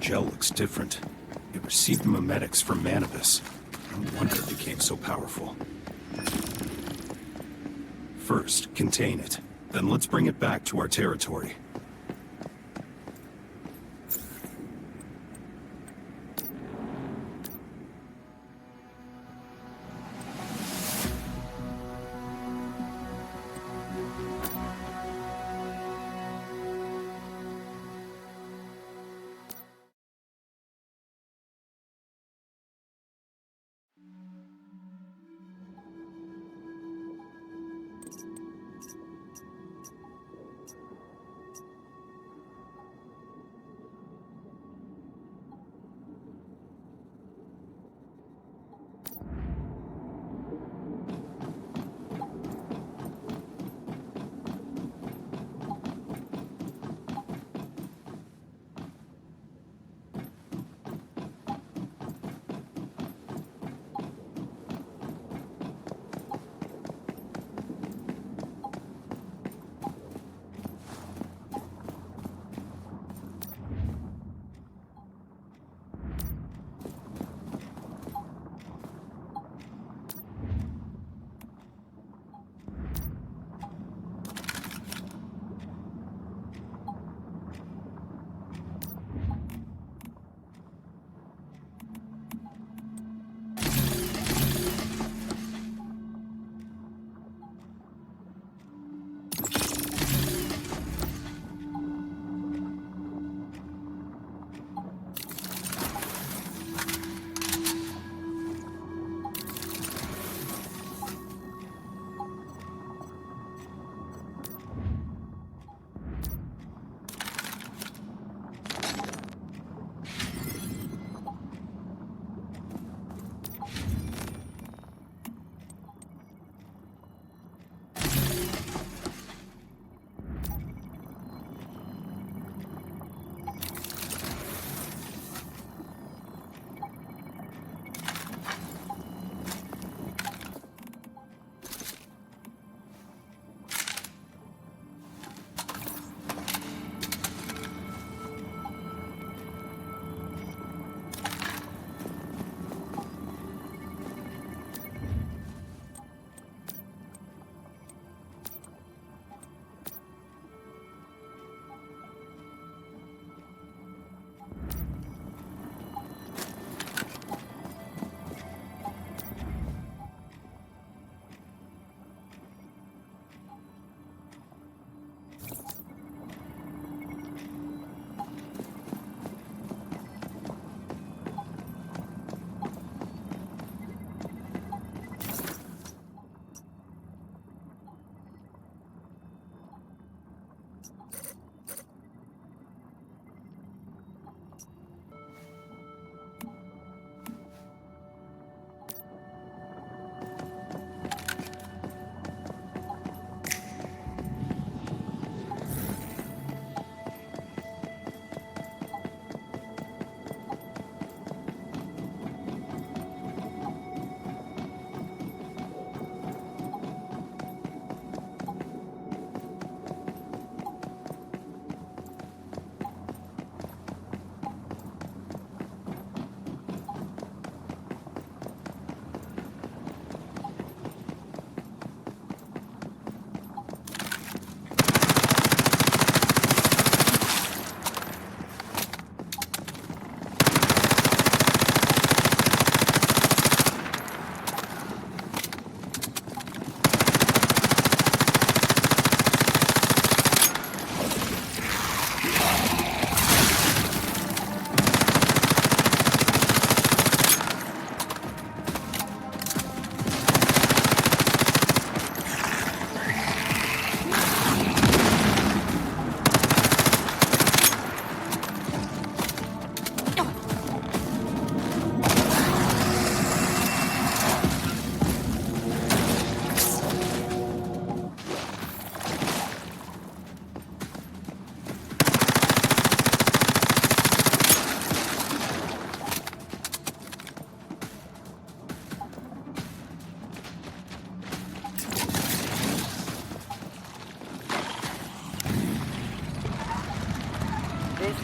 gel looks different. It received memetics from Manibus. No wonder it became so powerful. First, contain it. Then let's bring it back to our territory.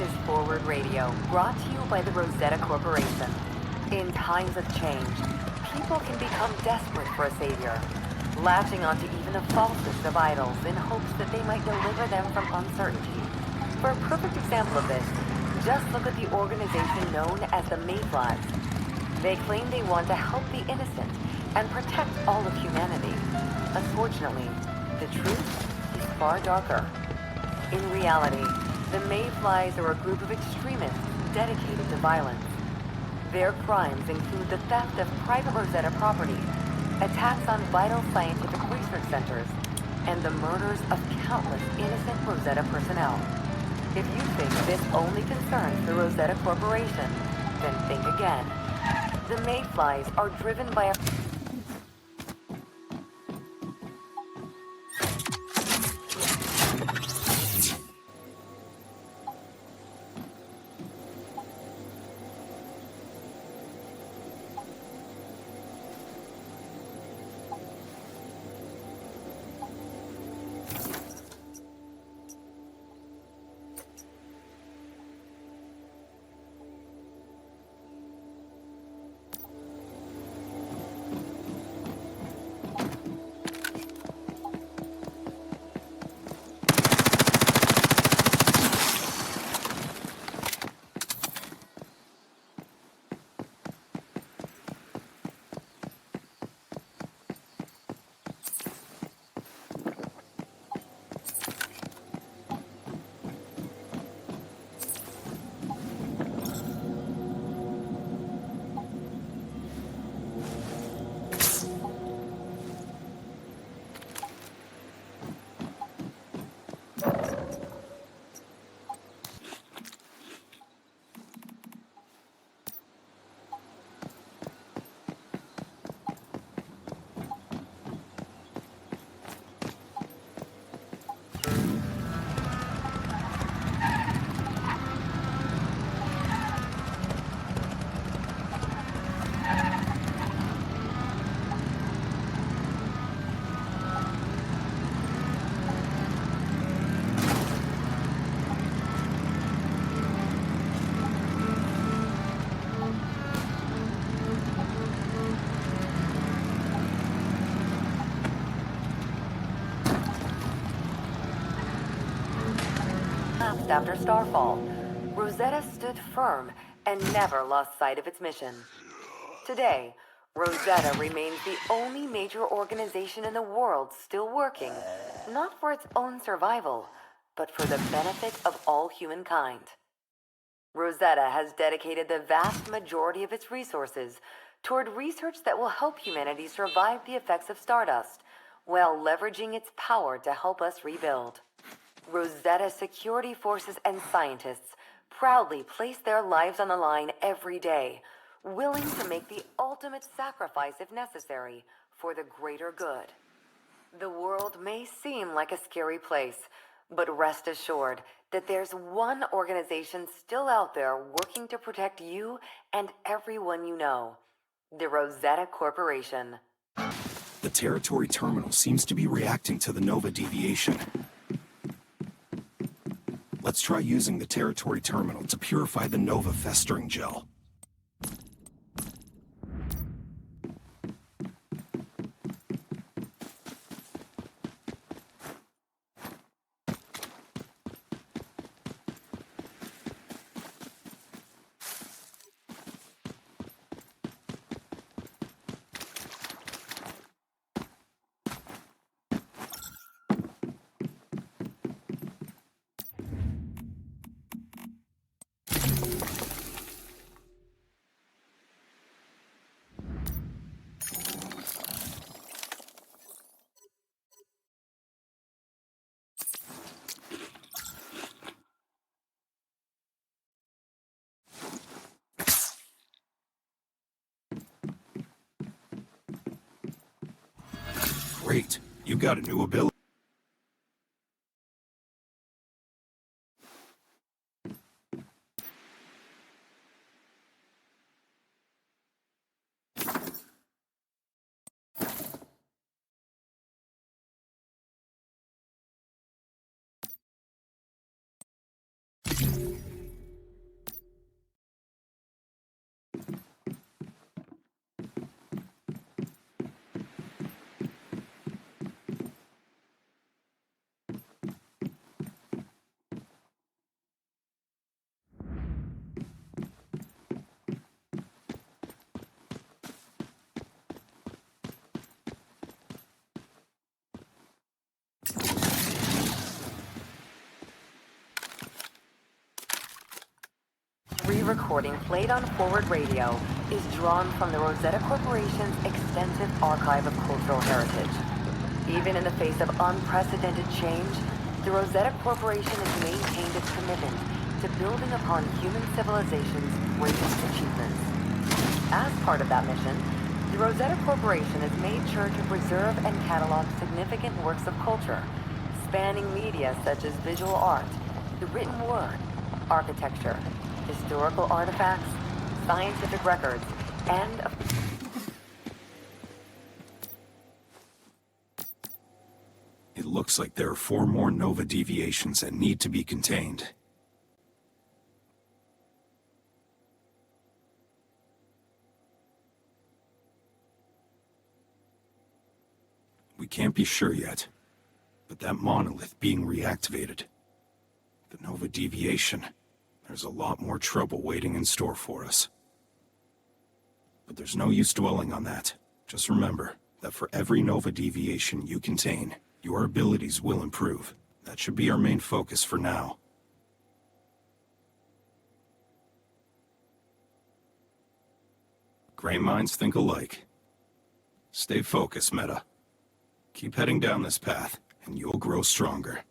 is Forward Radio, brought to you by the Rosetta Corporation. In times of change, people can become desperate for a savior, latching onto even the falsest of idols in hopes that they might deliver them from uncertainty. For a perfect example of this, just look at the organization known as the Mayflies. They claim they want to help the innocent and protect all of humanity. Unfortunately, the truth is far darker. In reality, the Mayflies are a group of extremists dedicated to violence. Their crimes include the theft of private Rosetta property, attacks on vital scientific research centers, and the murders of countless innocent Rosetta personnel. If you think this only concerns the Rosetta Corporation, then think again. The Mayflies are driven by a after Starfall, Rosetta stood firm and never lost sight of its mission. Today, Rosetta remains the only major organization in the world still working, not for its own survival, but for the benefit of all humankind. Rosetta has dedicated the vast majority of its resources toward research that will help humanity survive the effects of Stardust, while leveraging its power to help us rebuild. Rosetta security forces and scientists proudly place their lives on the line every day, willing to make the ultimate sacrifice if necessary for the greater good. The world may seem like a scary place, but rest assured that there's one organization still out there working to protect you and everyone you know. The Rosetta Corporation. The territory terminal seems to be reacting to the Nova deviation. Let's try using the territory terminal to purify the Nova festering gel. Great, you got a new ability. recording played on forward radio is drawn from the Rosetta Corporation's extensive archive of cultural heritage. Even in the face of unprecedented change, the Rosetta Corporation has maintained its commitment to building upon human civilization's greatest achievements. As part of that mission, the Rosetta Corporation has made sure to preserve and catalog significant works of culture, spanning media such as visual art, the written word, architecture, historical artifacts, scientific records, and It looks like there are 4 more Nova deviations that need to be contained. We can't be sure yet, but that monolith being reactivated, the Nova deviation, there's a lot more trouble waiting in store for us. But there's no use dwelling on that. Just remember that for every Nova deviation you contain, your abilities will improve. That should be our main focus for now. Gray minds think alike. Stay focused, Meta. Keep heading down this path, and you'll grow stronger.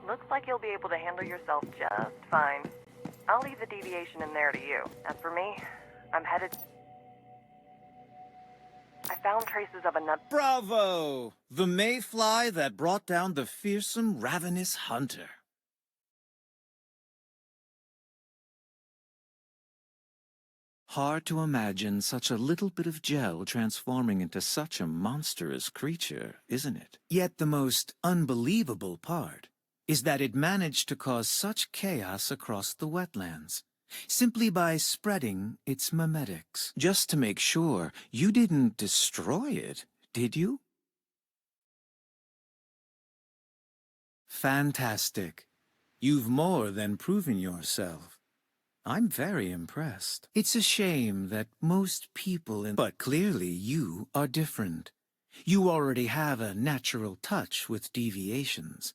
Looks like you'll be able to handle yourself just fine. I'll leave the deviation in there to you. As for me, I'm headed... I found traces of another... Bravo! The mayfly that brought down the fearsome, ravenous hunter. Hard to imagine such a little bit of gel transforming into such a monstrous creature, isn't it? Yet the most unbelievable part is that it managed to cause such chaos across the wetlands, simply by spreading its memetics. Just to make sure, you didn't destroy it, did you? Fantastic. You've more than proven yourself. I'm very impressed. It's a shame that most people but clearly you are different. You already have a natural touch with deviations.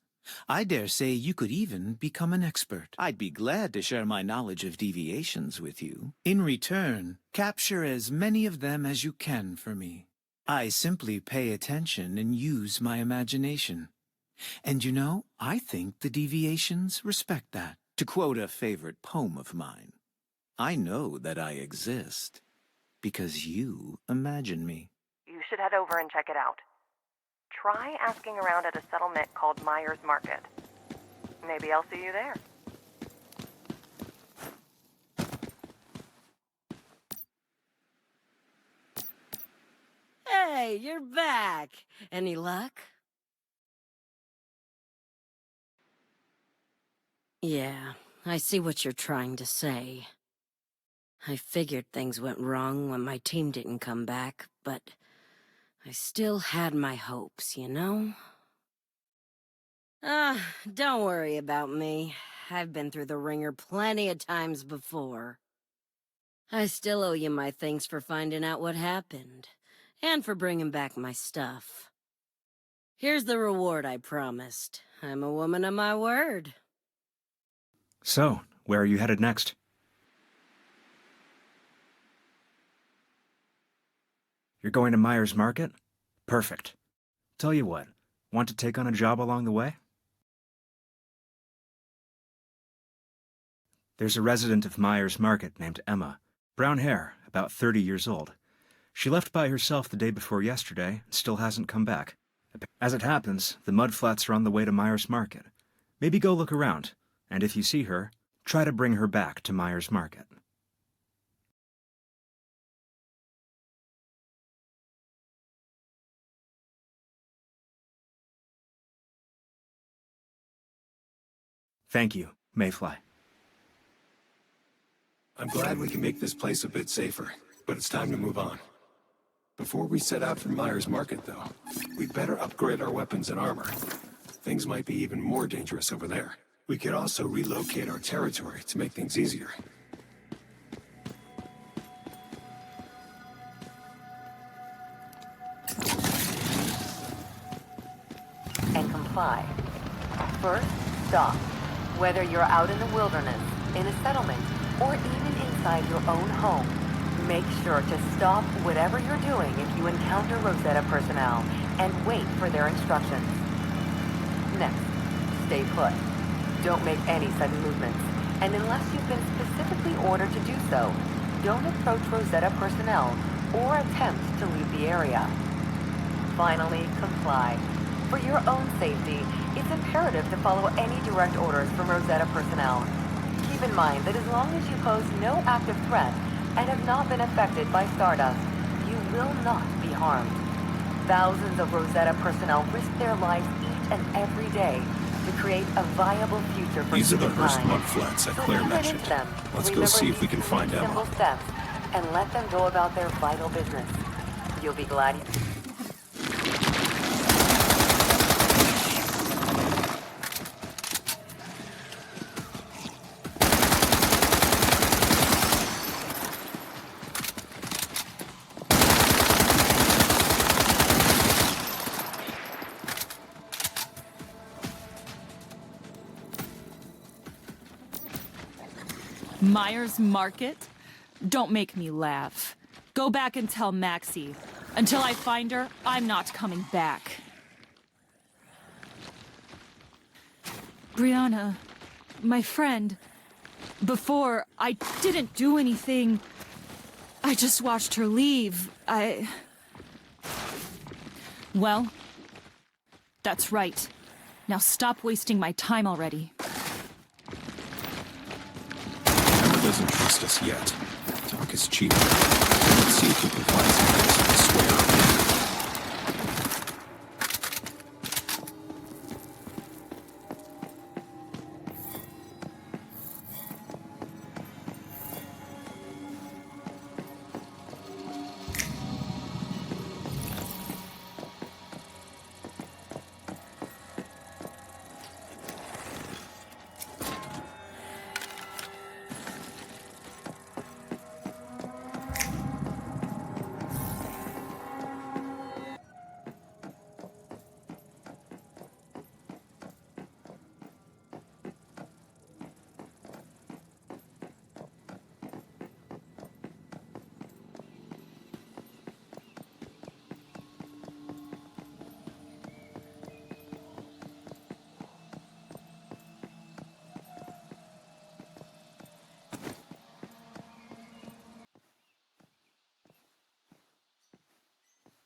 I dare say you could even become an expert. I'd be glad to share my knowledge of deviations with you. In return, capture as many of them as you can for me. I simply pay attention and use my imagination. And you know, I think the deviations respect that. To quote a favorite poem of mine, I know that I exist because you imagine me. You should head over and check it out. Try asking around at a settlement called Myers Market. Maybe I'll see you there. Hey, you're back. Any luck? Yeah, I see what you're trying to say. I figured things went wrong when my team didn't come back, but I still had my hopes, you know? Don't worry about me. I've been through the ringer plenty of times before. I still owe you my thanks for finding out what happened, and for bringing back my stuff. Here's the reward I promised. I'm a woman of my word. So, where are you headed next? You're going to Myers Market? Perfect. Tell you what, want to take on a job along the way? There's a resident of Myers Market named Emma. Brown hair, about 30 years old. She left by herself the day before yesterday and still hasn't come back. As it happens, the mudflats are on the way to Myers Market. Maybe go look around, and if you see her, try to bring her back to Myers Market. Thank you, Mayfly. I'm glad we can make this place a bit safer, but it's time to move on. Before we set out for Myers Market, though, we'd better upgrade our weapons and armor. Things might be even more dangerous over there. We could also relocate our territory to make things easier. comply. First, stop. Whether you're out in the wilderness, in a settlement, or even inside your own home, make sure to stop whatever you're doing if you encounter Rosetta personnel and wait for their instructions. Next, stay put. Don't make any sudden movements, and unless you've been specifically ordered to do so, don't approach Rosetta personnel or attempt to leave the area. Finally, comply. For your own safety, it's imperative to follow any direct orders from Rosetta personnel. Keep in mind that as long as you pose no active threat and have not been affected by Stardust, you will not be harmed. Thousands of Rosetta personnel risk their lives each and every day to create a viable future for These are the Hearst humankind. mudflats that So if Claire you run mentioned. into them, Let's go remember see if we these can find three simple Emma. steps and let them go about their vital business. You'll be glad you... Myers Market? Don't make me laugh. Go back and tell Maxie. Until I find her, I'm not coming back. Brianna, my friend, before, I didn't do anything. I just watched her leave. Well, that's right. Now stop wasting my time already. Emma doesn't trust us yet. Talk is cheap. Let's see if we can find some place to swear.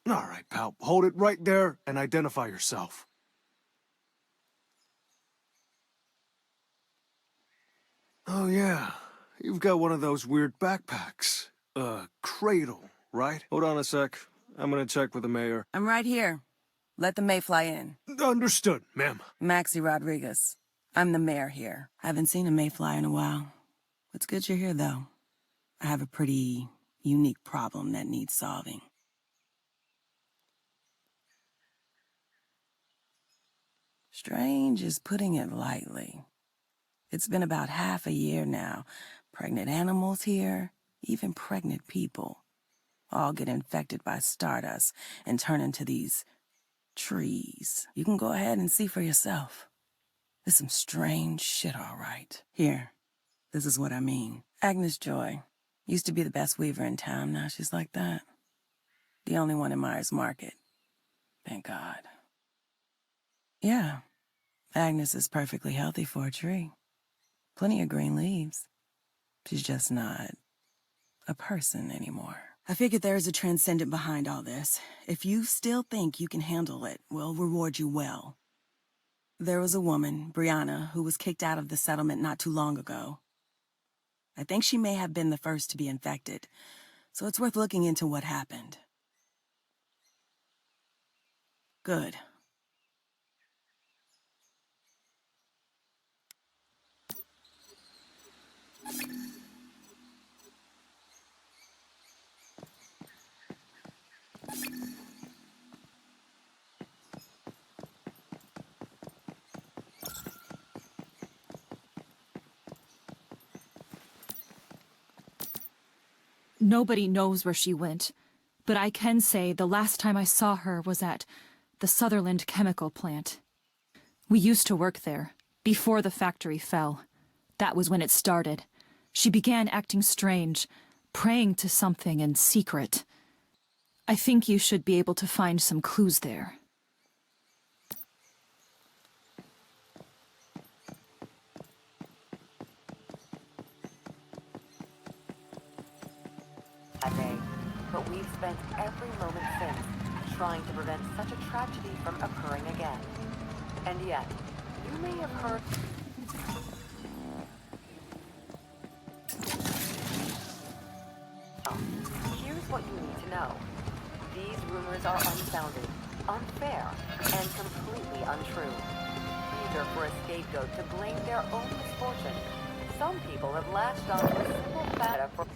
All right, pal. Hold it right there and identify yourself. Oh, yeah. You've got one of those weird backpacks. Cradle, right? Hold on a sec. I'm gonna check with the mayor. I'm right here. Let the Mayfly in. Understood, ma'am. Maxie Rodriguez. I'm the mayor here. I haven't seen a Mayfly in a while. It's good you're here, though. I have a pretty unique problem that needs solving. Strange is putting it lightly. It's been about half a year now. Pregnant animals here, even pregnant people, all get infected by Stardust and turn into these trees. You can go ahead and see for yourself. There's some strange shit, all right. Here, this is what I mean. Agnes Joy used to be the best weaver in town. Now she's like that. The only one in Myers Market. Thank God. Yeah, Agnes is perfectly healthy for a tree. Plenty of green leaves. She's just not a person anymore. I figured there is a transcendent behind all this. If you still think you can handle it, we'll reward you well. There was a woman, Brianna, who was kicked out of the settlement not too long ago. I think she may have been the first to be infected, so it's worth looking into what happened. Good. Nobody knows where she went, but I can say the last time I saw her was at the Sutherland chemical plant. We used to work there, before the factory fell. That was when it started. She began acting strange, praying to something in secret. I think you should be able to find some clues there. That day, but we've spent every moment since trying to prevent such a tragedy from occurring again. And yet, you may have heard... Oh, here's what you need to know. These rumors are unfounded, unfair, and completely untrue. Eager for a scapegoat to blame their own misfortune, some people have latched onto a simple fact for...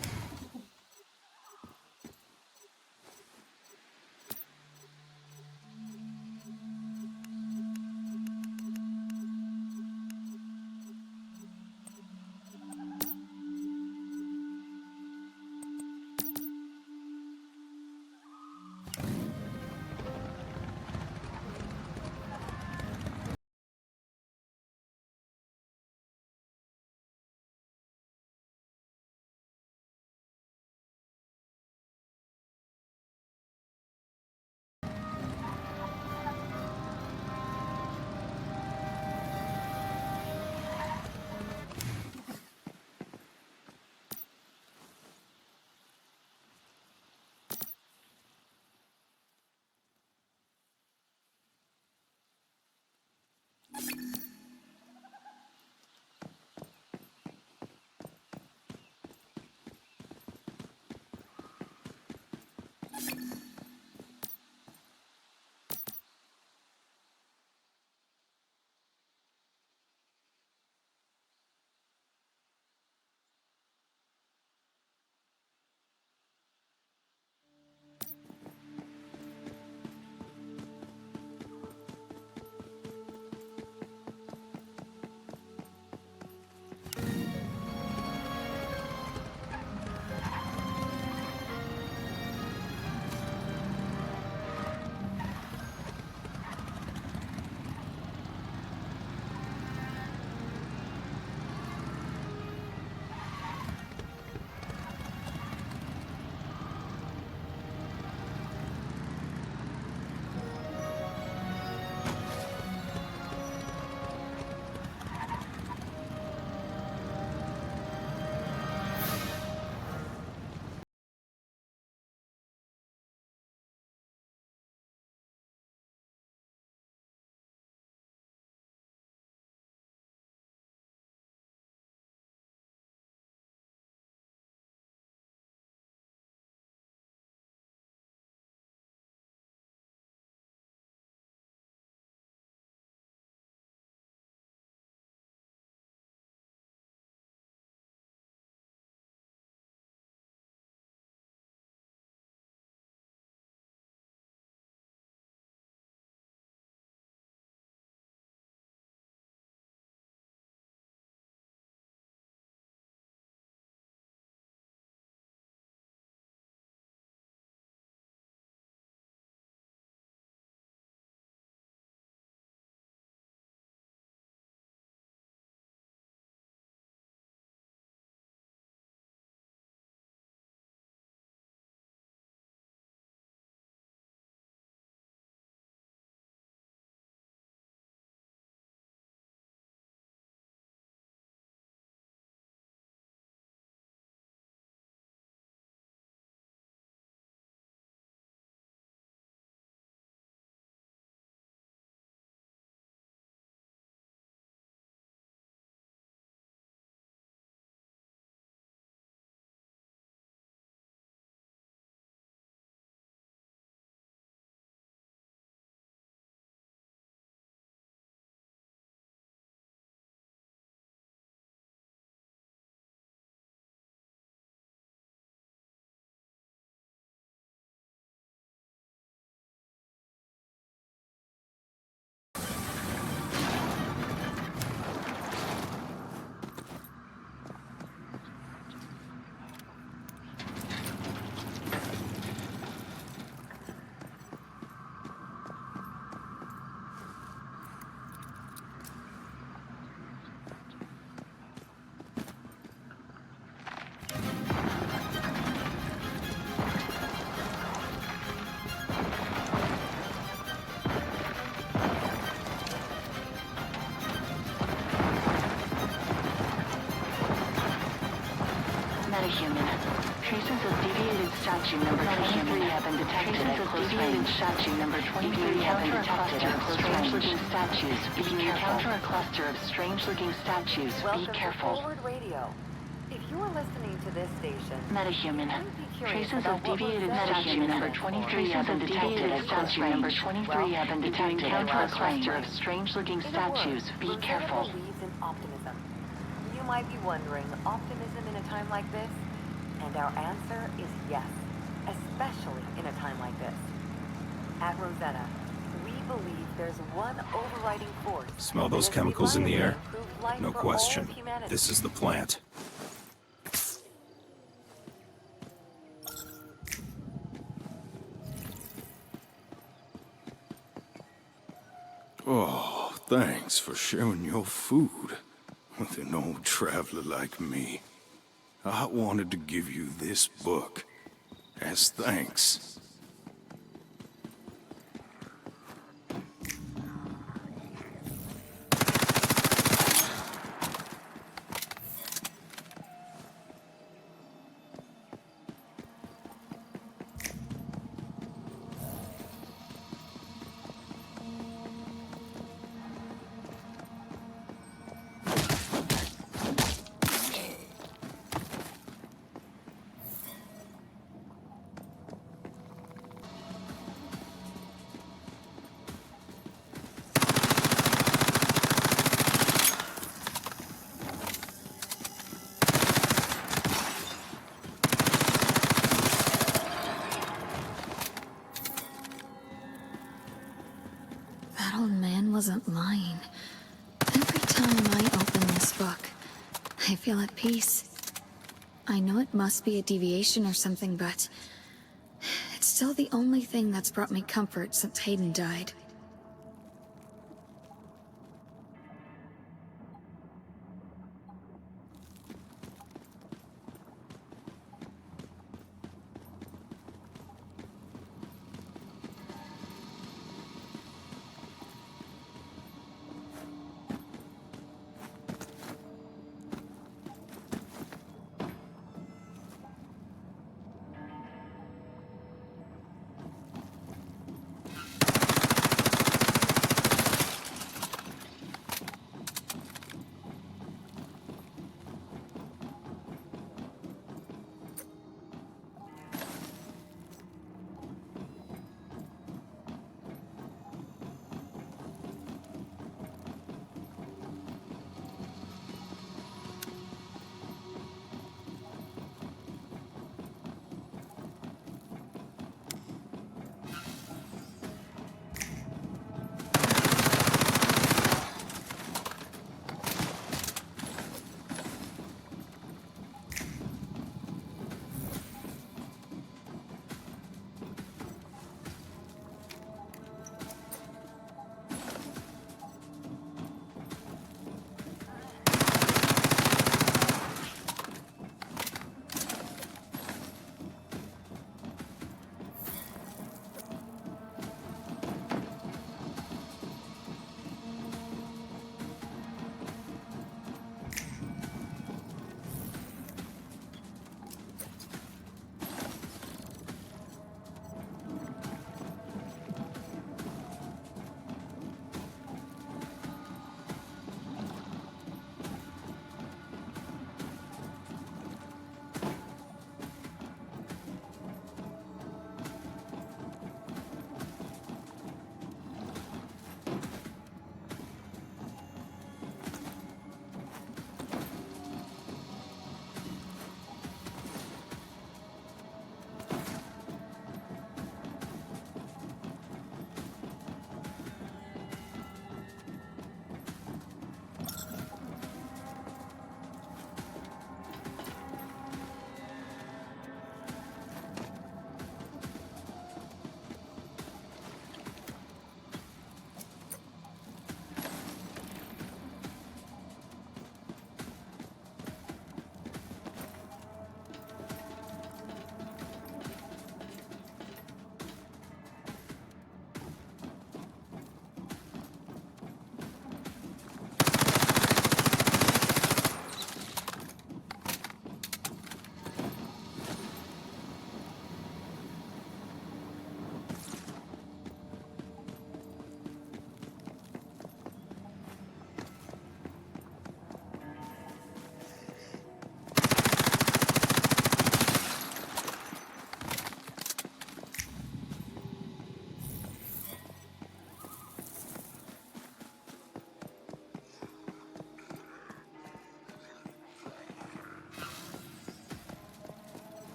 of deviated statue number 23 have been detected at close range. Statue number 23 have been detected at close strange-looking statues. If you encounter a cluster of strange-looking statues, be careful. Welcome to Forward Radio. If you are listening to this station, Metahuman. you might be curious Traces about of what deviated Rosetta statue stands number for. 23 have been detected at statue number 23 have been detected at close range. Of strange-looking In a statues, word, be Rosetta careful. believes in optimism. You might be wondering, optimism in a time like this? And our answer is yes, especially in a time like this. At Rosetta, we believe there's one overriding force. Smell those that has chemicals in the reliably air? improved life No for all question. of humanity. This is the plant. Oh, thanks for sharing your food with an old traveler like me. I wanted to give you this book as thanks. That old man wasn't lying. Every time I open this book, I feel at peace. I know it must be a deviation or something, but it's still the only thing that's brought me comfort since Hayden died.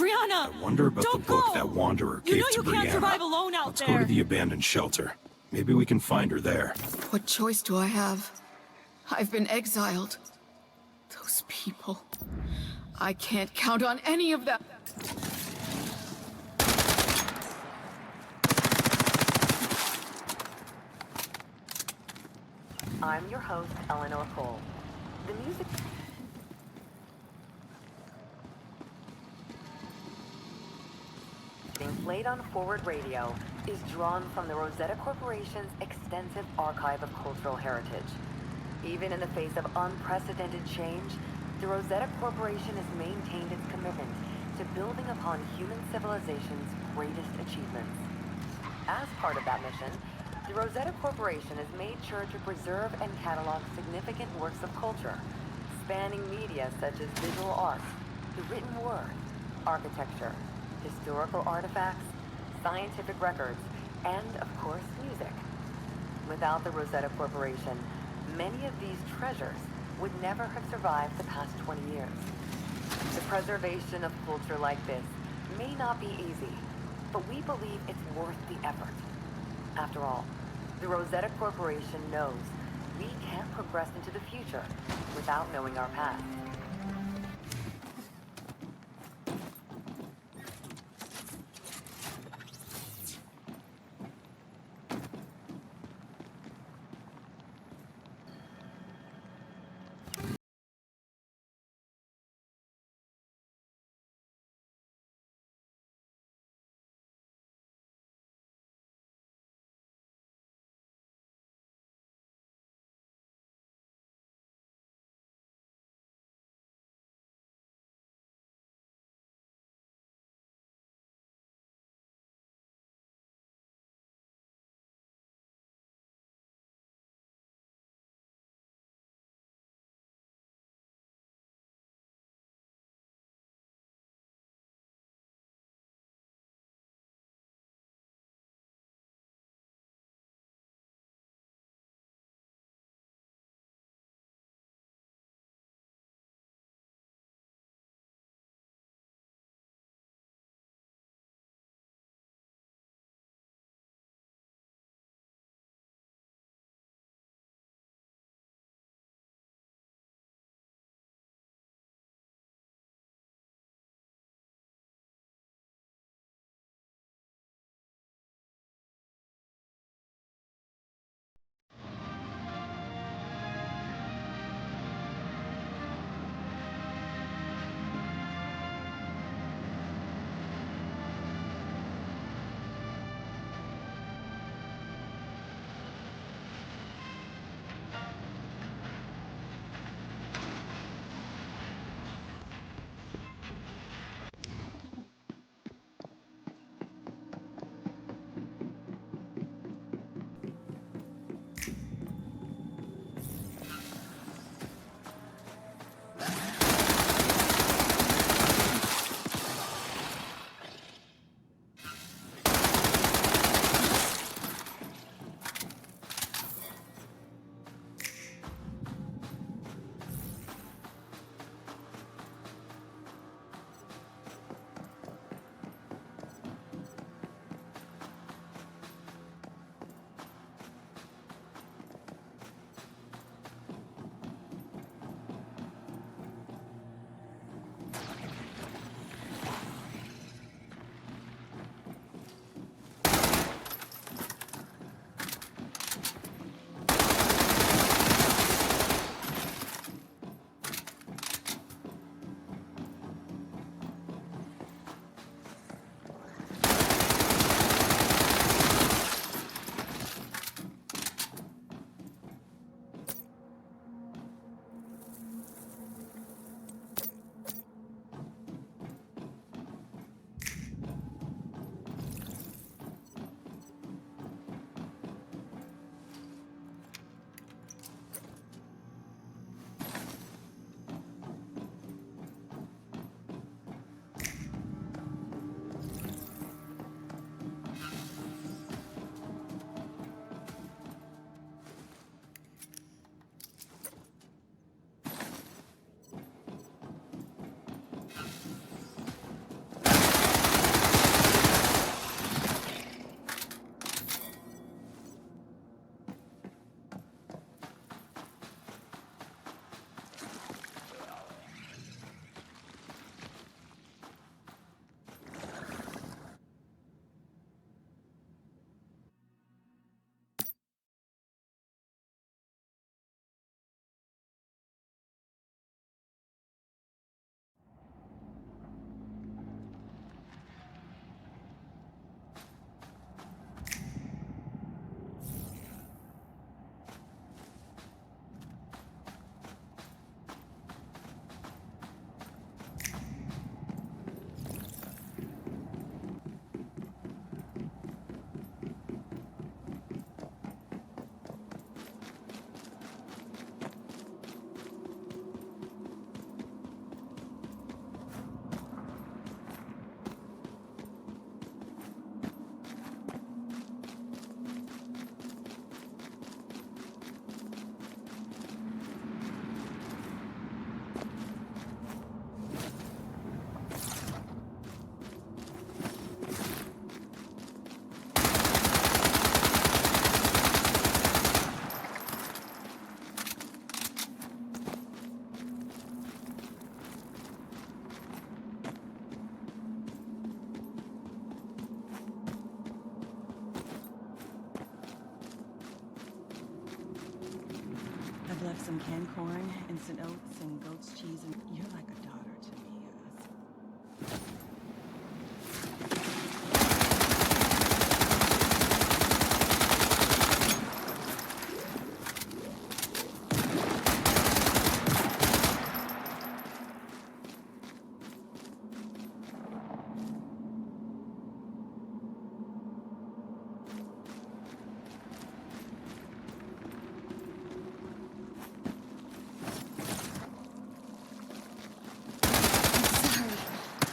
Brianna! I wonder about the Don't book go! that Wanderer You gave know to you Brianna. can't survive alone out Let's there! go to the abandoned shelter. Maybe we can find her there. What choice do I have? I've been exiled. Those people. I can't count on any of them. I'm your host, Eleanor Cole. The music being played on Forward Radio is drawn from the Rosetta Corporation's extensive archive of cultural heritage. Even in the face of unprecedented change, the Rosetta Corporation has maintained its commitment to building upon human civilization's greatest achievements. As part of that mission, the Rosetta Corporation has made sure to preserve and catalog significant works of culture, spanning media such as visual arts, the written word, architecture, historical artifacts, scientific records, and, of course, music. Without the Rosetta Corporation, many of these treasures would never have survived the past 20 years. The preservation of culture like this may not be easy, but we believe it's worth the effort. After all, the Rosetta Corporation knows we can't progress into the future without knowing our past. some canned corn, instant oats, and goat's cheese, and you're like a daughter to me.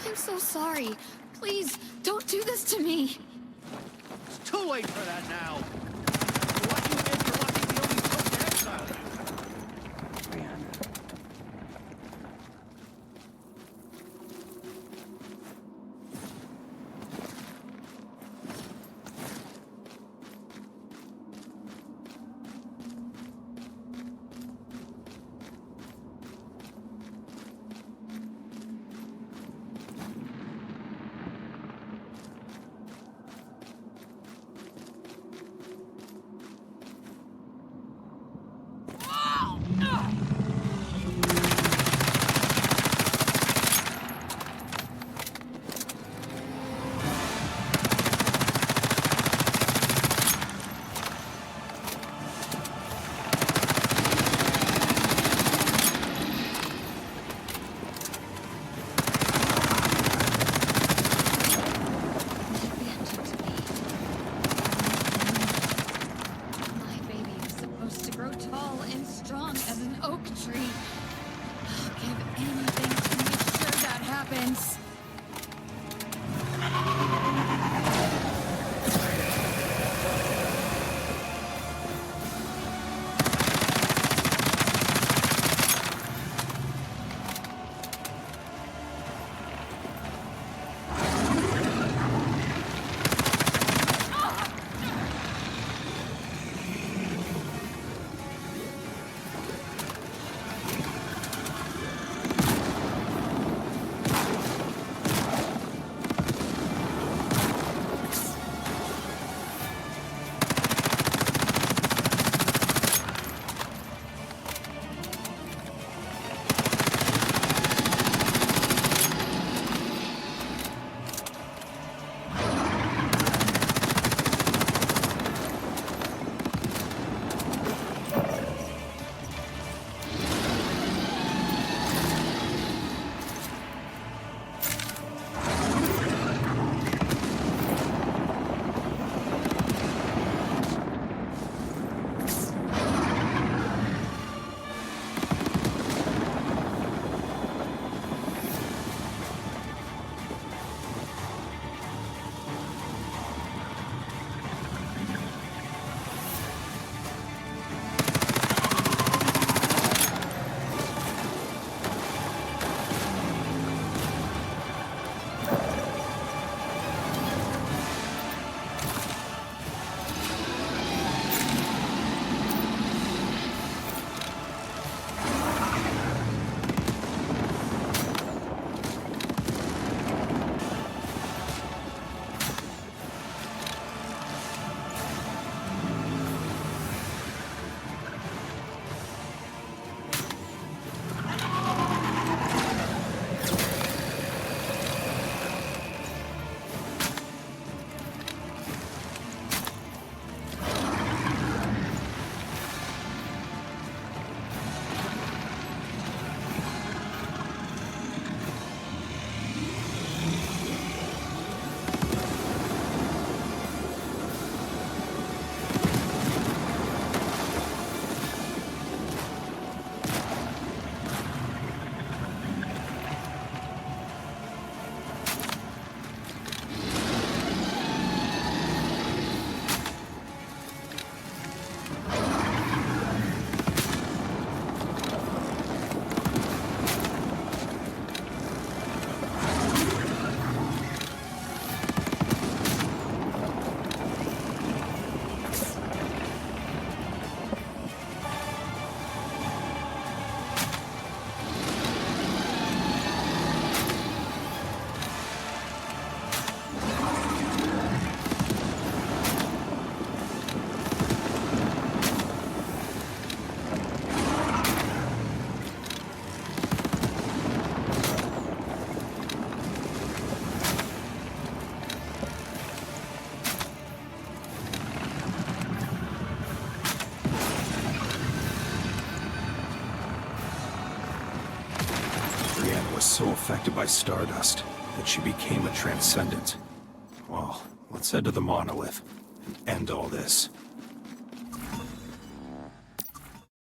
I'm so sorry. Please, don't do this to me. It's too late for that now. For what you did, you're lucky we only took to exile you. Brianna. was so affected by Stardust that she became a transcendent. Well, let's head to the monolith and end all this.